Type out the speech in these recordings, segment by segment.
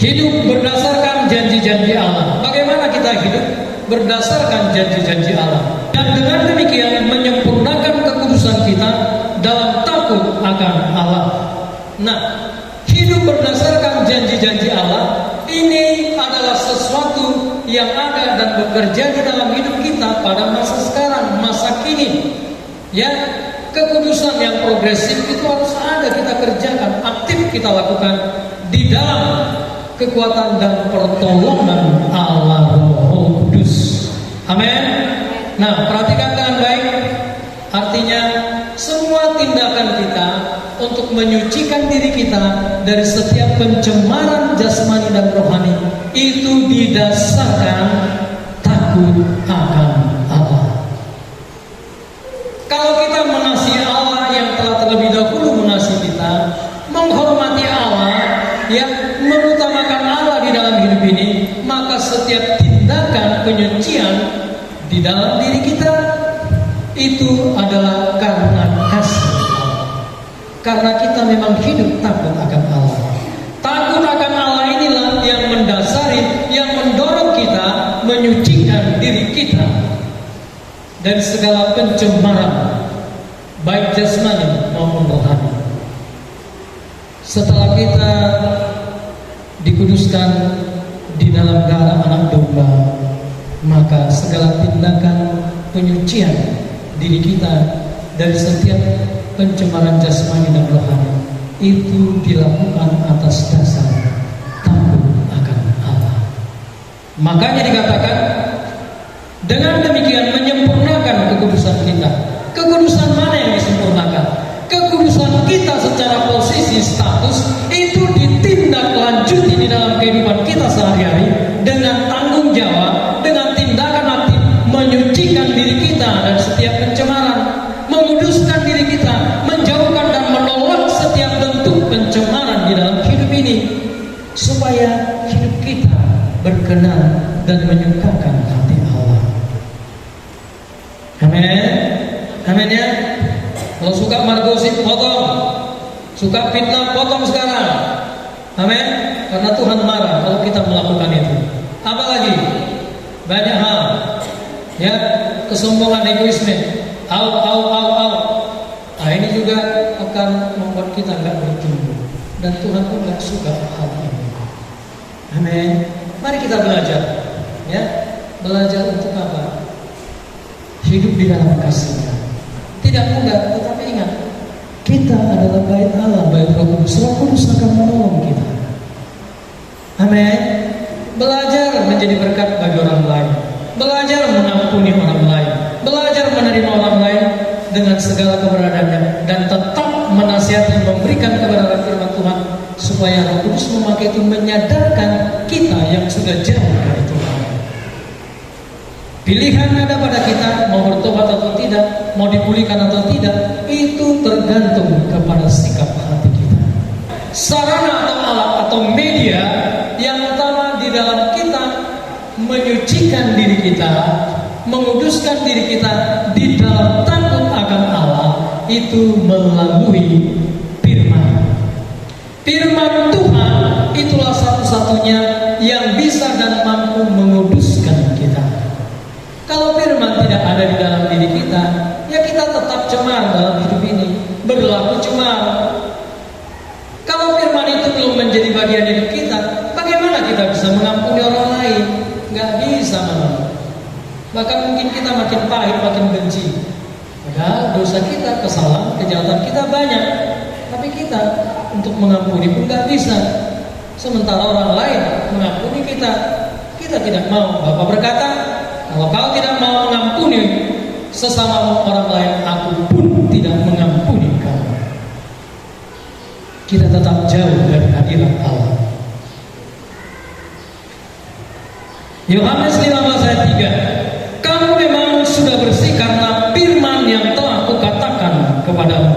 Hidup berdasarkan janji-janji Allah. Bagaimana kita hidup? Berdasarkan janji-janji Allah. Dan dengan demikian menyempurnakan kekudusan kita dalam takut akan Allah. Nah, hidup berdasarkan janji-janji Allah ini adalah sesuatu yang ada dan bekerja di dalam hidup kita pada masa sekarang, masa kini. Ya, kekudusan yang progresif itu harus ada kita kerjakan, aktif kita lakukan di dalam kekuatan dan pertolongan Allah Roh Kudus. Amin. Nah, perhatikan dengan baik. Artinya semua tindakan kita untuk menyucikan diri kita dari setiap pencemaran jasmani dan rohani itu didasarkan takut akan Allah. Kalau kita mengasihi Allah yang telah terlebih dahulu mengasihi kita, menghormati Allah, ya, mengutamakan Allah di dalam hidup ini, maka setiap tindakan penyucian di dalam diri kita itu adalah karena kasih Allah. Karena kita memang hidup takut akan Allah. Takut akan Allah inilah yang mendasari, yang mendorong kita menyucikan diri kita dari segala pencemaran, baik jasmani maupun rohani. Setelah kita dikuduskan di dalam darah anak domba, maka segala tindakan penyucian diri kita dari setiap pencemaran jasmani dan rohani itu dilakukan atas dasar takut akan Allah. Makanya dikatakan dengan demikian menyempurnakan kekudusan kita. Kekudusan mana yang disempurnakan? Kekudusan kita secara posisi status itu ditindaklanjuti di dalam kehidupan kita sehari-hari dengan tanggung jawab, dengan tindakan aktif menyucikan diri kita dari setiap pencemaran, menguduskan diri kita, menjauhkan dan menolak setiap bentuk pencemaran di dalam hidup ini supaya hidup kita berkenan dan menyukakan hati Allah. Amin. Amin ya. Kalau suka margosip potong, suka fitnah potong sekarang. Amin. Karena Tuhan marah kalau kita melakukan itu. Apalagi banyak hal, ya, kesombongan, egoisme, au. Nah, ini juga akan membuat kita nggak bertumbuh dan Tuhan pun nggak suka hal ini. Amin. Mari kita belajar, ya, belajar untuk apa? Hidup di dalam kasih-Nya. Tidak mudah, tetapi ingat, kita adalah bait Allah, bait Roh Kudus. Roh Kudus akan menolong kita. Amin. Belajar menjadi berkat bagi orang lain, belajar mengampuni orang lain, belajar menerima orang lain dengan segala keberadaannya, dan tetap menasihati, memberikan kebenaran firman Tuhan supaya Roh Kudus memakai itu menyadarkan kita yang sudah jauh dari Tuhan. Pilihan ada pada kita mau bertobat atau tidak, mau dipulihkan atau tidak, itu tergantung kepada sikap hati kita. Sarana atau alat atau media yang utama di dalam kita menyucikan diri kita, menguduskan diri kita di dalam takut akan Allah itu melalui firman. Firman Tuhan itulah satu-satunya yang bisa dan mampu menguduskan kita. Kalau firman tidak ada di dalam diri kita, ya kita tetap cemar dalam hidup ini, berlaku cemar. Kalau firman itu belum menjadi bagian hidup kita, bagaimana kita bisa mengampuni orang lain? Nggak bisa, Bahkan mungkin kita makin pahit, makin benci. Padahal dosa kita, kesalahan, kejahatan kita banyak, tapi kita untuk mengampuni pun nggak bisa. Sementara orang lain mengampuni kita, kita tidak mau. Bapak berkata, kalau kau tidak mau mengampuni sesama orang lain, aku pun tidak mengampuni kamu. Kita tetap jauh dari hadirat Allah. Yohanes 15 ayat 3, kamu memang sudah bersih karena firman yang telah kukatakan kepadamu.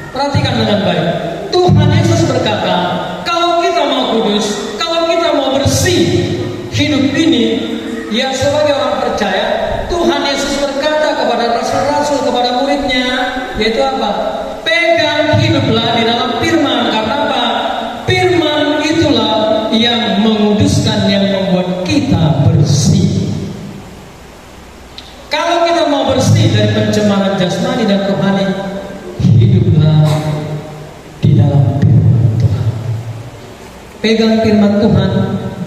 Perhatikan dengan baik. Tuhan Yesus berkata, kalau kita mau kudus, kalau kita mau bersih hidup ini, ya sebagai orang percaya, Tuhan Yesus berkata kepada rasul-rasul, kepada muridnya, yaitu apa? Pegang hiduplah di dalam firman. Karena apa? Firman itulah yang pencemaran jasmani dan rohani, hiduplah di dalam firman Tuhan. Pegang firman Tuhan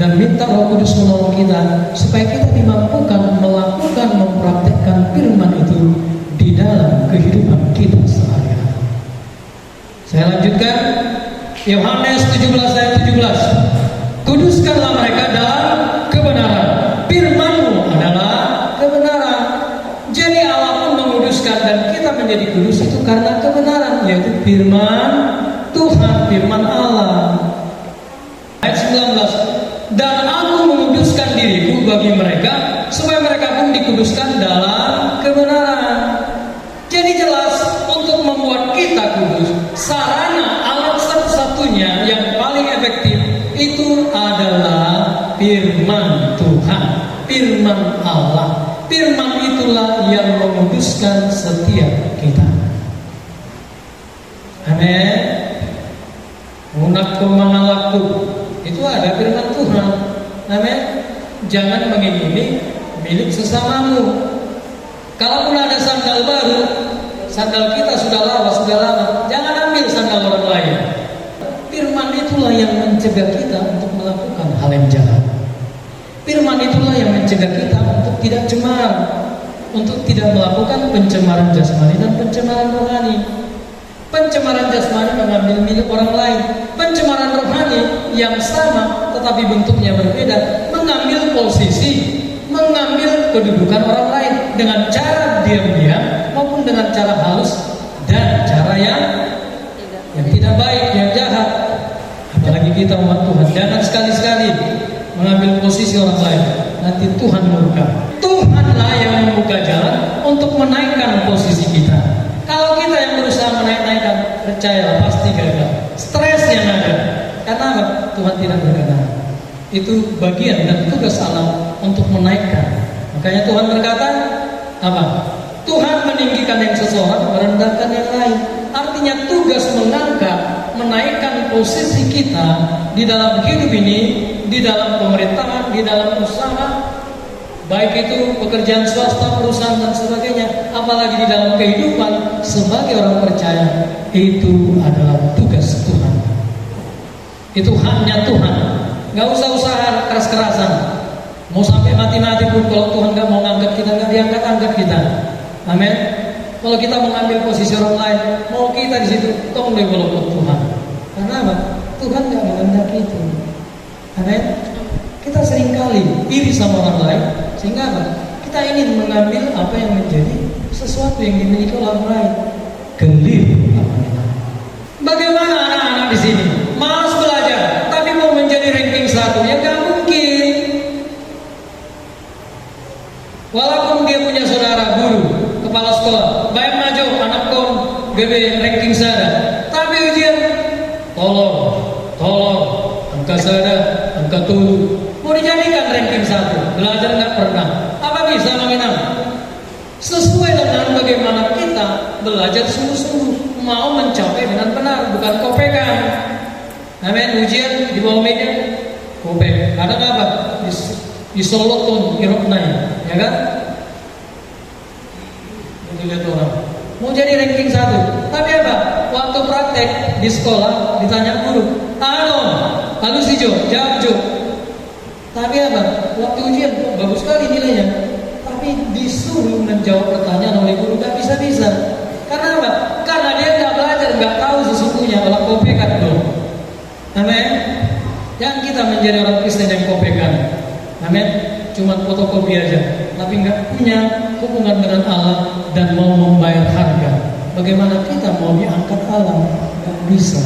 dan minta Roh Kudus menolong kita supaya kita dimampukan melakukan, mempraktekkan firman itu di dalam kehidupan kita sehari-hari. Saya lanjutkan, Yohanes 17 ayat 17. Kuduskanlah mereka dalam kebenaran. Firman-Mu adalah kebenaran. Jadi Allah pun menguduskan dan kita menjadi kudus itu karena kebenaran, yaitu firman Tuhan, firman Allah. Ayat 19. Dan aku menguduskan diriku bagi mereka supaya mereka pun dikuduskan dalam kebenaran. Jadi jelas untuk membuat kita kudus, sarana alat satu-satunya yang paling efektif itu adalah firman Tuhan, firman Allah. Firman itulah yang menguduskan setiap kita. Amin. Munakum mangalaktu, itu ada firman Tuhan. Amin. Jangan mengingini milik sesamamu. Kalaupun ada sandal baru, sandal kita sudah lama, jangan ambil sandal orang lain. Firman itulah yang mencegah kita untuk melakukan hal yang jahat. Firman itulah yang mencegah kita untuk tidak cemar, untuk tidak melakukan pencemaran jasmani dan pencemaran rohani. Pencemaran jasmani mengambil milik orang lain. Pencemaran rohani yang sama tetapi bentuknya berbeda, mengambil posisi, mengambil kedudukan orang lain dengan cara diam-diam maupun dengan cara halus dan cara yang tidak baik, yang jahat. Apalagi kita umat Tuhan, jangan sekali-sekali mengambil posisi orang lain, nanti Tuhan murka. Tuhanlah yang membuka jalan untuk menaikkan posisi kita. Kalau kita yang berusaha menaikkan, percayalah pasti gagal. Stres yang ada. Karena apa? Tuhan tidak berkenan. Itu bagian dan tugas Allah untuk menaikkan. Makanya Tuhan berkata apa? Tuhan meninggikan yang seseorang, merendahkan yang lain. Artinya tugas mengangkat, menaikkan posisi kita di dalam hidup ini, di dalam pemerintahan, di dalam usaha, baik itu pekerjaan swasta, perusahaan dan sebagainya, apalagi di dalam kehidupan sebagai orang percaya, itu adalah tugas Tuhan. Itu haknya Tuhan. Gak usah usaha keras-kerasan. Mau sampai mati-mati pun kalau Tuhan gak mau ngangkat kita, gak diangkat-angkat kita. Amin. Kalau kita mengambil posisi orang lain, mau kita di situ, tolong develop Tuhan. Karena apa? Tuhan gak menghendaki itu. Amin. Kita seringkali iri sama orang lain, sehingga apa? Kita ingin mengambil apa yang menjadi sesuatu yang dimiliki oleh orang lain. Gelir. Bagaimana anak-anak di sini? Malas belajar, tapi mau menjadi ranking 1, ya gak mungkin. Walaupun dia punya saudara guru, kepala sekolah, baik maju anak kom GB ranking sada, tapi ujian tolong angka sada, angka tulu, mau dijadikan ranking 1, belajar nggak pernah, apa bisa mengenang? Sesuai dengan bagaimana kita belajar sungguh-sungguh, mau mencapai dengan benar, bukan kopekan. Amin. Ujian di bawah meja kopek, kadang apa? Disoloton iroknai, ya kan? Itu lihat orang mau jadi ranking 1, tapi apa? Waktu praktek di sekolah ditanya guru, halus hijau, jawab jo. Tapi apa? Waktu ujian bagus sekali nilainya, tapi disuruh menjawab pertanyaan oleh guru gak bisa-bisa. Karena apa? Karena dia nggak belajar, nggak tahu sesungguhnya kalau kopekan dong. Amin. Jangan kita menjadi orang Kristen yang kopekan. Amin. Cuma fotokopi aja, tapi nggak punya hubungan dengan Allah dan mau membayar harga. Bagaimana kita mau diangkat Allah? Nggak bisa.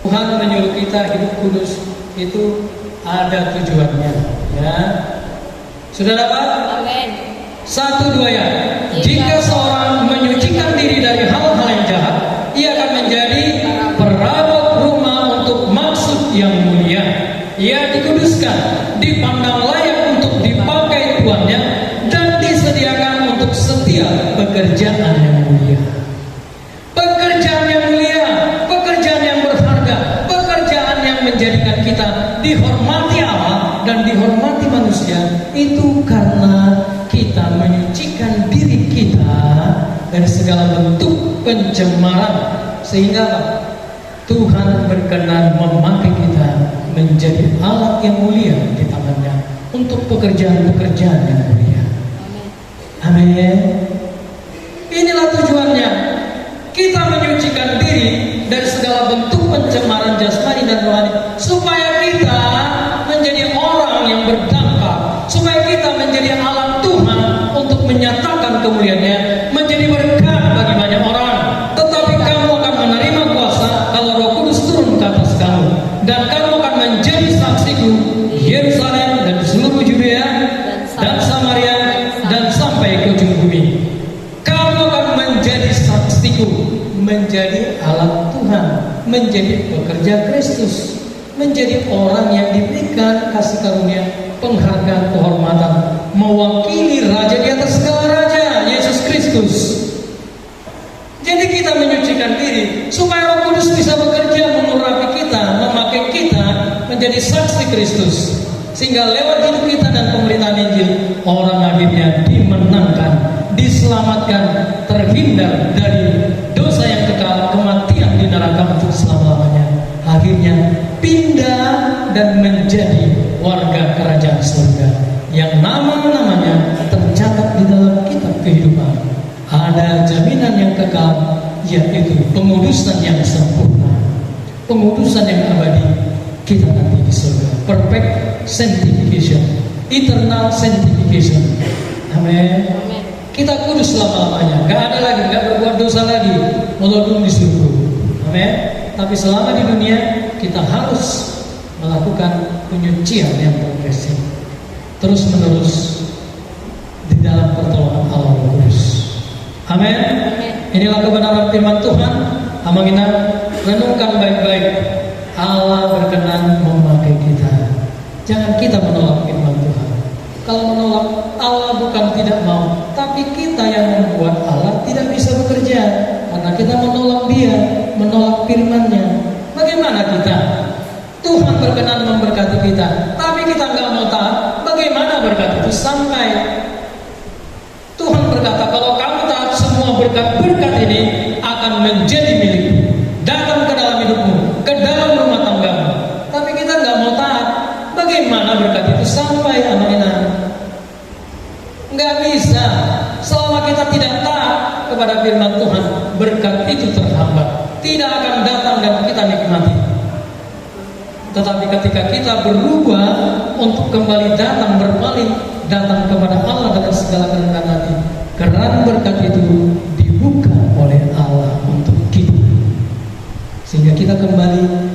Tuhan menyuruh kita hidup kudus itu ada tujuannya. Ya, sudah dapat? Amin. 1, 2 ya. Jika seorang menyucikan diri dari hal-hal yang jahat, ia akan menjadi perabot rumah untuk maksud yang mulia. Ia dikuduskan, dipandang layak untuk dipakai tuannya, dan disediakan untuk setiap pekerjaan yang mulia. Pekerjaan yang mulia, pekerjaan yang berharga, pekerjaan yang menjadikan kemudian kita dihormati Allah dan dihormati manusia, itu karena kita menyucikan diri kita dari segala bentuk pencemaran, sehingga Tuhan berkenan memakai kita menjadi alat yang mulia di tangannya untuk pekerjaan-pekerjaan yang mulia. Amin. Inilah tujuannya, kita menyucikan diri dari segala bentuk pencemaran jasmani dan rohani, supaya kita menjadi orang yang berdampak, supaya kita menjadi alat Tuhan untuk menyatakan kemuliaan-Nya, menjadi berkat bagi banyak orang. Tetapi kamu akan menerima kuasa kalau Roh Kudus turun ke atas kamu, dan kamu akan menjadi saksiku di Yerusalem dan seluruh Yudea dan Samaria dan sampai ke ujung bumi. Kamu akan menjadi saksiku, menjadi alat Tuhan, menjadi pekerja Kristus, menjadi orang yang diberikan kasih karunia, penghargaan, kehormatan, mewakili Raja di atas segala raja, Yesus Kristus. Jadi kita menyucikan diri supaya Roh Kudus bisa bekerja, mengurapi kita, memakai kita menjadi saksi Kristus, sehingga lewat hidup kita dan pemberitaan Injil, orang akhirnya dimenangkan, diselamatkan, terhindar dari dosa yang kekal, kematian di neraka untuk selama-lamanya. Akhirnya pindah dan menjadi warga kerajaan surga yang nama-namanya tercatat di dalam kitab kehidupan. Ada jaminan yang kekal, yaitu pengudusan yang sempurna, pengudusan yang abadi kita nanti di surga. Perfect sanctification, eternal sanctification. Amin. Kita kudus selama-lamanya, gak ada lagi, gak berbuat dosa lagi walaupun di surga. Amin. Tapi selama di dunia kita harus melakukan penyucian yang progresif, terus menerus di dalam pertolongan Allah Kudus. Amin. Inilah kebenaran firman Tuhan. Hamba kita renungkan baik-baik. Allah berkenan memakai kita. Jangan kita menolak firman Tuhan. Kalau menolak, Allah bukan tidak mau, tapi kita yang membuat Allah tidak bisa bekerja, karena kita menolak Dia, menolak firman-Nya. Bagaimana kita? Tuhan berkenan memberkati kita, tapi kita nggak mau taat. Bagaimana berkat itu sampai? Tuhan berkata, kalau kamu taat, semua berkat-berkat ini akan menjadi milikmu, datang ke dalam hidupmu, ke dalam rumah tanggamu. Tapi kita nggak mau taat. Bagaimana berkat itu sampai? Amanah. Nggak bisa. Selama kita tidak taat kepada firman Tuhan, berkat itu terhambat, tidak akan datang dan kita nikmati. Tetapi ketika kita berubah untuk kembali datang, berpaling, datang kepada Allah dengan segala kerendahan hati, keran berkat itu dibuka oleh Allah untuk kita, sehingga kita kembali